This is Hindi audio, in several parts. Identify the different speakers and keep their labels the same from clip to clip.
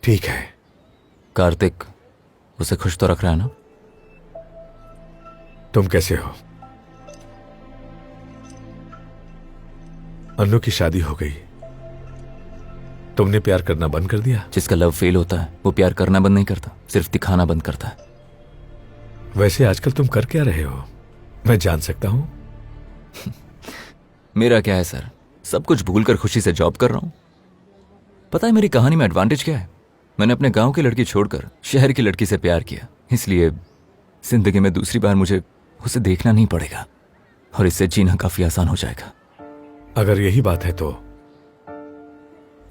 Speaker 1: ठीक है।
Speaker 2: कार्तिक उसे खुश तो रख रहा है ना?
Speaker 1: तुम कैसे हो? अन्नू की शादी हो गई, तुमने प्यार करना बंद कर दिया।
Speaker 2: जिसका लव फेल होता है वो प्यार करना बंद नहीं करता, सिर्फ दिखाना बंद करता है।
Speaker 1: वैसे आजकल तुम कर क्या रहे हो, मैं जान सकता हूं?
Speaker 2: मेरा क्या है सर, सब कुछ भूलकर खुशी से जॉब कर रहा हूं। पता है मेरी कहानी में एडवांटेज क्या है? मैंने अपने गांव की लड़की छोड़कर शहर की लड़की से प्यार किया, इसलिए जिंदगी में दूसरी बार मुझे उसे देखना नहीं पड़ेगा और इससे जीना काफी आसान हो जाएगा।
Speaker 1: अगर यही बात है तो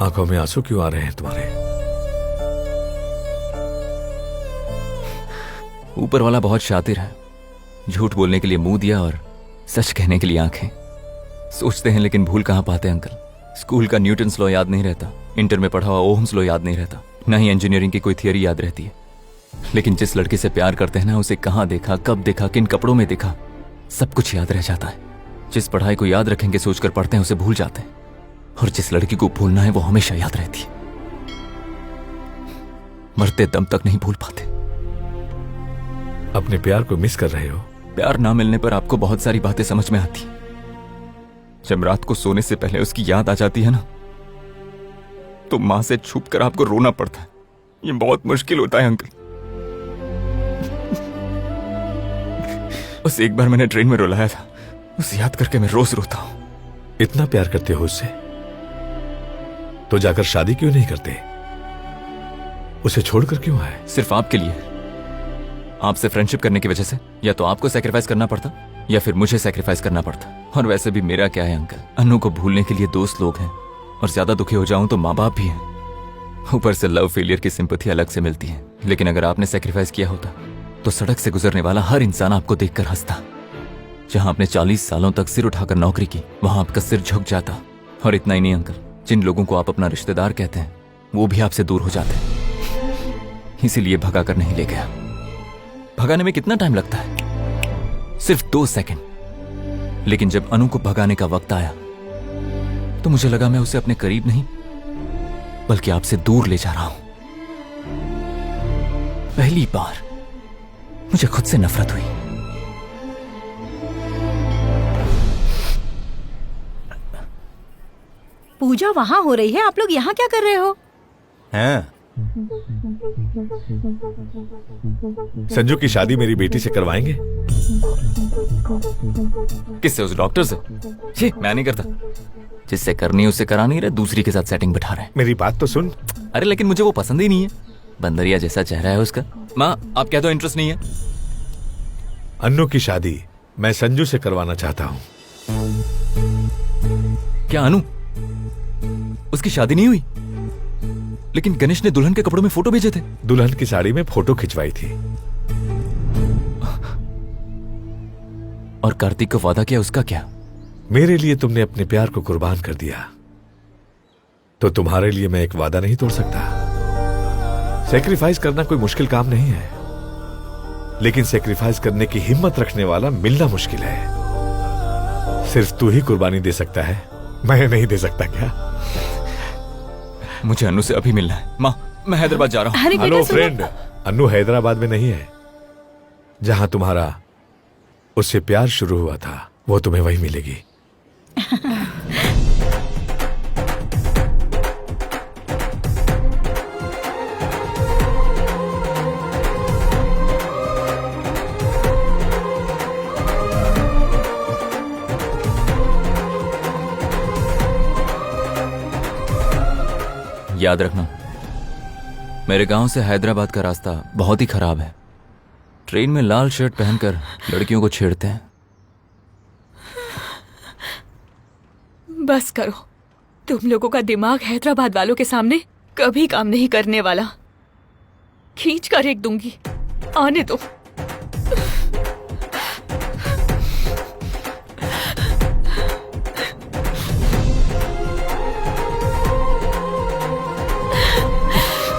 Speaker 1: आंखों में आंसू क्यों आ रहे हैं तुम्हारे?
Speaker 2: ऊपर वाला बहुत शातिर है, झूठ बोलने के लिए मुंह दिया और सच कहने के लिए आंखें। सोचते हैं लेकिन भूल कहां पाते अंकल। स्कूल का न्यूटन्स लॉ याद नहीं रहता, इंटर में पढ़ा हुआ ओहम्स लॉ याद नहीं रहता, ना ही इंजीनियरिंग की कोई थियरी याद रहती है। लेकिन जिस लड़के से प्यार करते हैं ना, उसे कहां देखा, कब देखा, किन कपड़ों में देखा, सब कुछ याद रह जाता है। जिस पढ़ाई को याद रखेंगे सोचकर पढ़ते हैं उसे भूल जाते हैं, और जिस लड़की को भूलना है वो हमेशा याद रहती है। मरते दम तक नहीं भूल पाते।
Speaker 1: अपने प्यार को मिस कर रहे हो?
Speaker 2: प्यार ना मिलने पर आपको बहुत सारी बातें समझ में आती हैं। जब रात को सोने से पहले उसकी याद आ जाती है ना, तो मां से छुप कर आपको रोना पड़ता है। ये बहुत मुश्किल होता है अंकल। बस एक बार मैंने ट्रेन में रुलाया था, उसे याद करके मैं रोज रोता हूं।
Speaker 1: इतना प्यार करते हो उससे तो जाकर शादी क्यों नहीं करते? उसे छोड़कर क्यों आए?
Speaker 2: सिर्फ आपके लिए, आपसे फ्रेंडशिप करने की वजह से। या तो आपको सैक्रिफाइस करना पड़ता या फिर मुझे सैक्रिफाइस करना पड़ता। और वैसे भी मेरा क्या है अंकल, अन्नू को भूलने के लिए दोस्त लोग हैं, और ज्यादा दुखी हो जाऊं तो माँ बाप भी हैं। ऊपर से लव फेलियर की सिंपैथी अलग से मिलती है। लेकिन अगर आपने सैक्रिफाइस किया होता तो सड़क से गुजरने वाला हर इंसान आपको देखकर हंसता। जहां आपने 40 सालों तक सिर उठाकर नौकरी की, वहां आपका सिर झुक जाता। और इतना ही नहीं अंकल, जिन लोगों को आप अपना रिश्तेदार कहते हैं वो भी आपसे दूर हो जाते हैं। इसीलिए भगा कर नहीं ले गया। भगाने में कितना टाइम लगता है? सिर्फ 2 सेकंड। लेकिन जब अनु को भगाने का वक्त आया तो मुझे लगा मैं उसे अपने करीब नहीं बल्कि आपसे दूर ले जा रहा हूं। पहली बार मुझे खुद से नफरत हुई।
Speaker 3: पूजा वहां हो रही है, आप लोग यहाँ क्या कर रहे हो?
Speaker 4: हैं?
Speaker 1: संजू की शादी मेरी बेटी से करवाएंगे।
Speaker 2: किससे? उस डॉक्टर से? ये मैं नहीं करता। जिससे करनी है उससे करा नहीं रहे, दूसरी के साथ सेटिंग बिठा रहे हैं।
Speaker 1: मेरी बात तो सुन।
Speaker 2: अरे लेकिन मुझे वो पसंद ही नहीं है। बंदरिया जैसा चेहरा है उसका। माँ आप क्या तो इंटरेस्ट नहीं है?
Speaker 1: अन्नू की शादी मैं संजू से करवाना चाहता हूँ।
Speaker 2: क्या अनु? उसकी शादी नहीं हुई? लेकिन गणेश ने दुल्हन के कपड़ों में फोटो भेजे थे।
Speaker 1: दुल्हन की साड़ी में फोटो खिंचवाई थी।
Speaker 2: और कार्तिक को वादा किया, उसका क्या?
Speaker 1: मेरे लिए तुमने अपने प्यार को कुर्बान कर दिया, तो तुम्हारे लिए मैं एक वादा नहीं तोड़ सकता। सेक्रीफाइस करना कोई मुश्किल काम नहीं है, लेकिन सेक्रीफाइस करने की हिम्मत रखने वाला मिलना मुश्किल है। सिर्फ तू ही कुर्बानी दे सकता है, मैं नहीं दे सकता क्या?
Speaker 2: मुझे अनु से अभी मिलना है। माँ मैं हैदराबाद जा रहा हूँ।
Speaker 1: हेलो फ्रेंड, अन्नू हैदराबाद में नहीं है। जहां तुम्हारा उससे प्यार शुरू हुआ था वो तुम्हें वही मिलेगी।
Speaker 2: याद रखना, मेरे गांव से हैदराबाद का रास्ता बहुत ही खराब है। ट्रेन में लाल शर्ट पहनकर लड़कियों को छेड़ते हैं।
Speaker 5: बस करो, तुम लोगों का दिमाग हैदराबाद वालों के सामने कभी काम नहीं करने वाला। खींच कर एक दूंगी, आने दो।